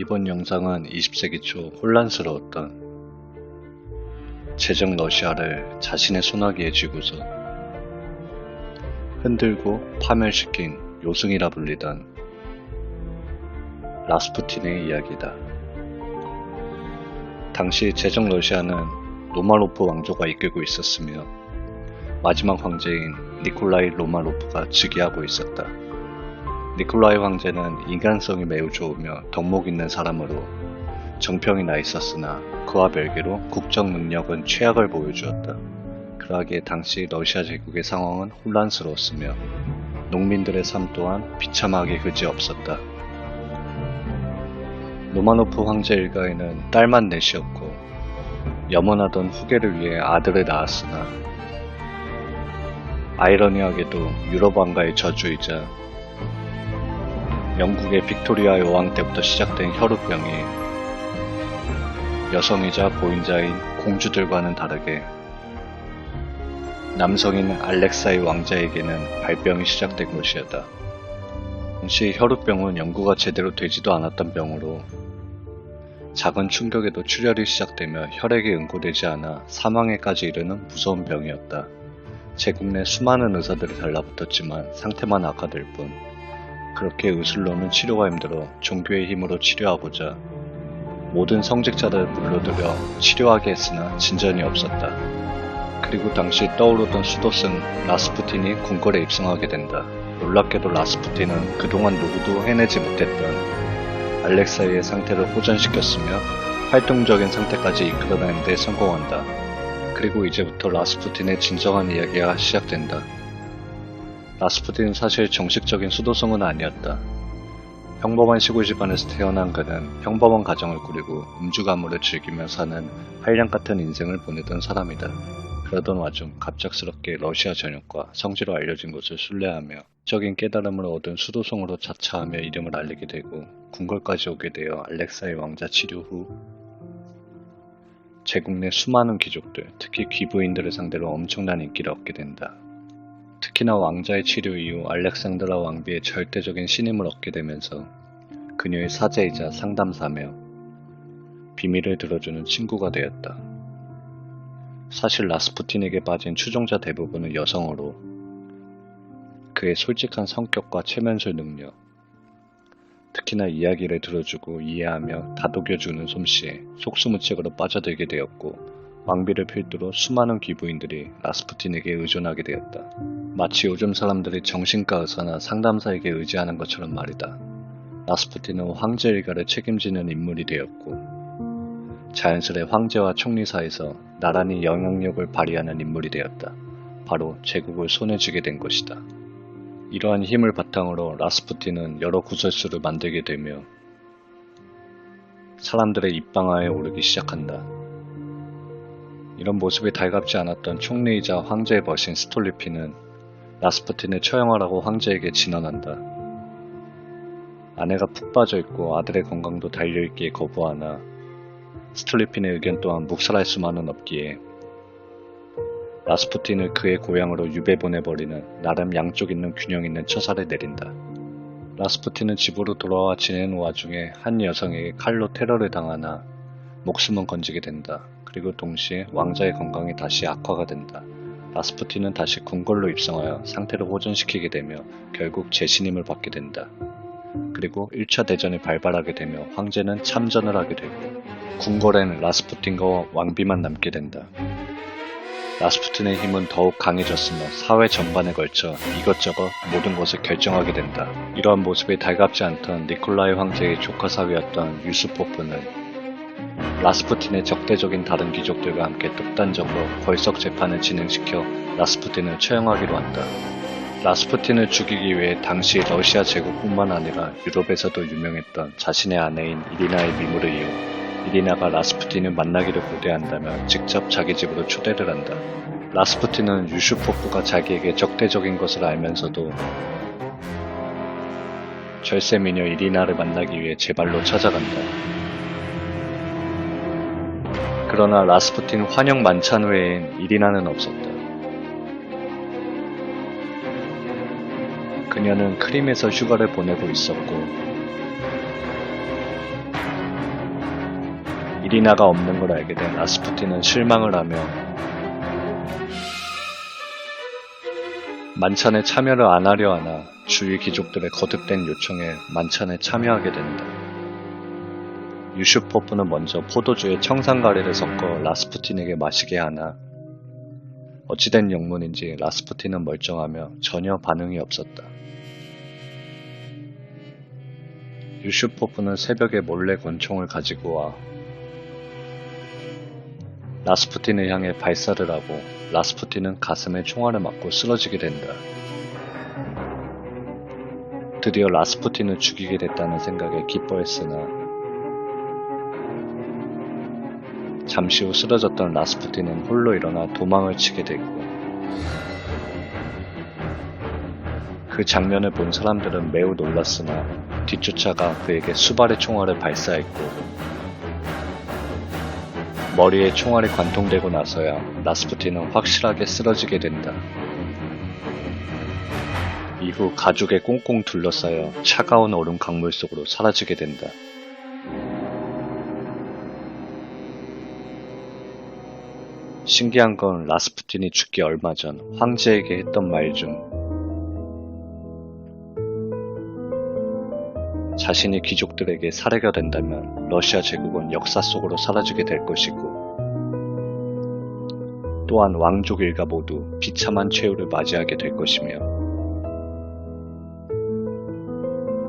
이번 영상은 20세기 초 혼란스러웠던 제정 러시아를 자신의 손아귀에 쥐고서 흔들고 파멸시킨 요승이라 불리던 라스푸틴의 이야기다. 당시 제정 러시아는 로마노프 왕조가 이끌고 있었으며 마지막 황제인 니콜라이 로마노프가 즉위하고 있었다. 니콜라이 황제는 인간성이 매우 좋으며 덕목 있는 사람으로 정평이 나 있었으나 그와 별개로 국정 능력은 최악을 보여주었다. 그러하기에 당시 러시아 제국의 상황은 혼란스러웠으며 농민들의 삶 또한 비참하게 그지없었다. 로마노프 황제 일가에는 딸만 넷이었고 염원하던 후계를 위해 아들을 낳았으나 아이러니하게도 유럽 왕가의 저주이자 영국의 빅토리아 여왕 때부터 시작된 혈우병이 여성이자 보인자인 공주들과는 다르게 남성인 알렉사이 왕자에게는 발병이 시작된 것이었다. 당시 혈우병은 연구가 제대로 되지도 않았던 병으로 작은 충격에도 출혈이 시작되며 혈액이 응고되지 않아 사망에까지 이르는 무서운 병이었다. 제국 내 수많은 의사들이 달라붙었지만 상태만 악화될 뿐 그렇게 의술로는 치료가 힘들어 종교의 힘으로 치료하고자 모든 성직자들을 불러들여 치료하게 했으나 진전이 없었다. 그리고 당시 떠오르던 수도승 라스푸틴이 궁궐에 입성하게 된다. 놀랍게도 라스푸틴은 그동안 누구도 해내지 못했던 알렉사이의 상태를 호전시켰으며 활동적인 상태까지 이끌어내는 데 성공한다. 그리고 이제부터 라스푸틴의 진정한 이야기가 시작된다. 라스푸틴은 사실 정식적인 수도승은 아니었다. 평범한 시골 집안에서 태어난 그는 평범한 가정을 꾸리고 음주 가무를 즐기며 사는 한량 같은 인생을 보내던 사람이다. 그러던 와중 갑작스럽게 러시아 전역과 성지로 알려진 것을 순례하며 적인 깨달음을 얻은 수도승으로 자처하며 이름을 알리게 되고 궁궐까지 오게 되어 알렉사이 왕자 치료 후 제국 내 수많은 귀족들, 특히 귀부인들을 상대로 엄청난 인기를 얻게 된다. 특히나 왕자의 치료 이후 알렉산드라 왕비의 절대적인 신임을 얻게 되면서 그녀의 사제이자 상담사며 비밀을 들어주는 친구가 되었다. 사실 라스푸틴에게 빠진 추종자 대부분은 여성으로 그의 솔직한 성격과 최면술 능력, 특히나 이야기를 들어주고 이해하며 다독여주는 솜씨에 속수무책으로 빠져들게 되었고 왕비를 필두로 수많은 귀부인들이 라스푸틴에게 의존하게 되었다. 마치 요즘 사람들이 정신과 의사나 상담사에게 의지하는 것처럼 말이다. 라스푸틴은 황제 일가를 책임지는 인물이 되었고 자연스레 황제와 총리 사이에서 나란히 영향력을 발휘하는 인물이 되었다. 바로 제국을 손에 쥐게 된 것이다. 이러한 힘을 바탕으로 라스푸틴은 여러 구설수를 만들게 되며 사람들의 입방아에 오르기 시작한다. 이런 모습이 달갑지 않았던 총리이자 황제의 벗인 스톨리피는 라스푸틴을 처형하라고 황제에게 진언한다. 아내가 푹 빠져있고 아들의 건강도 달려있기에 거부하나 스톨리핀의 의견 또한 묵살할 수만은 없기에 라스푸틴을 그의 고향으로 유배 보내버리는 나름 양쪽 있는 균형 있는 처사를 내린다. 라스푸틴은 집으로 돌아와 지내는 와중에 한 여성에게 칼로 테러를 당하나 목숨은 건지게 된다. 그리고 동시에 왕자의 건강이 다시 악화가 된다. 라스푸틴은 다시 궁궐로 입성하여 상태를 호전시키게 되며 결국 재신임을 받게 된다. 그리고 1차 대전이 발발하게 되며 황제는 참전을 하게 되고 궁궐에는 라스푸틴과 왕비만 남게 된다. 라스푸틴의 힘은 더욱 강해졌으며 사회 전반에 걸쳐 이것저것 모든 것을 결정하게 된다. 이러한 모습이 달갑지 않던 니콜라이 황제의 조카 사위였던 유스포프는 라스푸틴의 적대적인 다른 귀족들과 함께 독단적으로 벌석 재판을 진행시켜 라스푸틴을 처형하기로 한다. 라스푸틴을 죽이기 위해 당시 러시아 제국뿐만 아니라 유럽에서도 유명했던 자신의 아내인 이리나의 미모를 이용 이리나가 라스푸틴을 만나기를 고대한다며 직접 자기 집으로 초대를 한다. 라스푸틴은 유슈포프가 자기에게 적대적인 것을 알면서도 절세미녀 이리나를 만나기 위해 제 발로 찾아간다. 그러나 라스푸틴 환영 만찬 후엔 이리나는 없었다. 그녀는 크림에서 휴가를 보내고 있었고 이리나가 없는 걸 알게 된 라스푸틴은 실망을 하며 만찬에 참여를 안 하려 하나 주위 귀족들의 거듭된 요청에 만찬에 참여하게 된다. 유슈포프는 먼저 포도주에 청산가리를 섞어 라스푸틴에게 마시게 하나 어찌된 영문인지 라스푸틴은 멀쩡하며 전혀 반응이 없었다. 유슈포프는 새벽에 몰래 권총을 가지고 와 라스푸틴을 향해 발사를 하고 라스푸틴은 가슴에 총알을 맞고 쓰러지게 된다. 드디어 라스푸틴을 죽이게 됐다는 생각에 기뻐했으나 잠시 후 쓰러졌던 라스푸틴은 홀로 일어나 도망을 치게 되고 그 장면을 본 사람들은 매우 놀랐으나 뒤쫓아가 그에게 수발의 총알을 발사했고 머리에 총알이 관통되고 나서야 라스푸틴은 확실하게 쓰러지게 된다. 이후 가죽에 꽁꽁 둘러싸여 차가운 얼음 강물 속으로 사라지게 된다. 신기한 건 라스푸틴이 죽기 얼마 전 황제에게 했던 말 중 자신이 귀족들에게 살해가 된다면 러시아 제국은 역사 속으로 사라지게 될 것이고 또한 왕족 일가 모두 비참한 최후를 맞이하게 될 것이며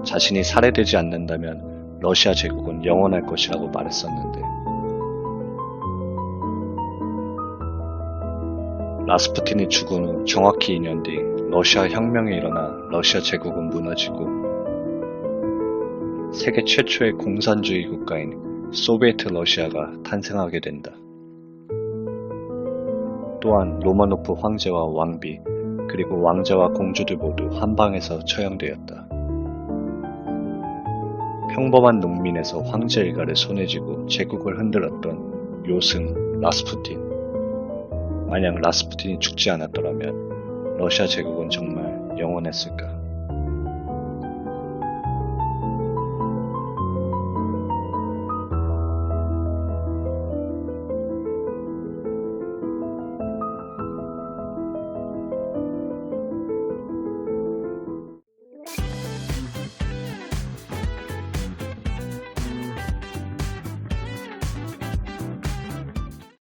자신이 살해되지 않는다면 러시아 제국은 영원할 것이라고 말했었는데 라스푸틴이 죽은 후 정확히 2년 뒤 러시아 혁명이 일어나 러시아 제국은 무너지고 세계 최초의 공산주의 국가인 소비에트 러시아가 탄생하게 된다. 또한 로마노프 황제와 왕비 그리고 왕자와 공주들 모두 한방에서 처형되었다. 평범한 농민에서 황제 일가를 손에 쥐고 제국을 흔들었던 요승 라스푸틴. 만약 라스푸틴이 죽지 않았더라면 러시아 제국은 정말 영원했을까?